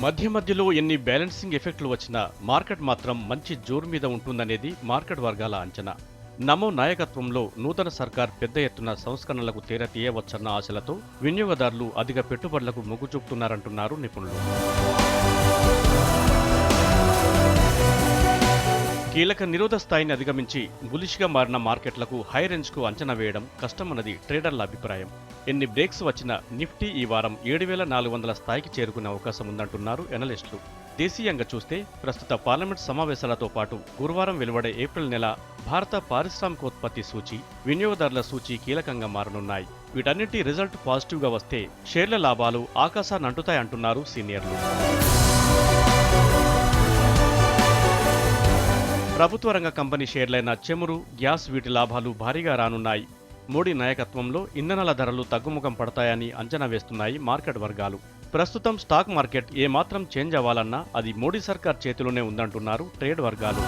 మధ్య మధ్యలో ఎన్ని బ్యాలెన్సింగ్ ఎఫెక్ట్లు వచ్చినా మార్కెట్ మాత్రం మంచి జోరు మీద ఉంటుందనేది మార్కెట్ వర్గాల అంచనా. నమో నాయకత్వంలో నూతన సర్కార్ పెద్ద ఎత్తున సంస్కరణలకు తెర తీయవచ్చన్న ఆశలతో వినియోగదారులు అధిక పెట్టుబడులకు మొగ్గు చూపుతున్నారంటున్నారు నిపుణులు. కీలక నిరోధ స్థాయిని అధిగమించి బులిష్గా మారిన మార్కెట్లకు హై రేంజ్కు అంచనా వేయడం కష్టమన్నది ట్రేడర్ల అభిప్రాయం. ఎన్ని బ్రేక్స్ వచ్చినా నిఫ్టీ ఈ వారం 7,400 స్థాయికి చేరుకునే అవకాశం ఉందంటున్నారు ఎనలిస్టులు. దేశీయంగా చూస్తే ప్రస్తుత పార్లమెంట్ సమావేశాలతో పాటు గురువారం వెలువడే ఏప్రిల్ నెల భారత పారిశ్రామికోత్పత్తి సూచి, వినియోగదారుల సూచి కీలకంగా మారనున్నాయి. వీటన్నింటి రిజల్ట్ పాజిటివ్గా వస్తే షేర్ల లాభాలు ఆకాశాన్ని అంటుతాయంటున్నారు సీనియర్లు. ప్రభుత్వ రంగ కంపెనీ షేర్లైన చమురు, గ్యాస్ వీటి లాభాలు భారీగా రానున్నాయి. మోడీ నాయకత్వంలో ఇంధనాల ధరలు తగ్గుముఖం పడతాయని అంచనా వేస్తున్నాయి మార్కెట్ వర్గాలు. ప్రస్తుతం స్టాక్ మార్కెట్ ఏమాత్రం చేంజ్ అవ్వాలన్నా అది మోడీ సర్కార్ చేతిలోనే ఉందంటున్నారు ట్రేడ్ వర్గాలు.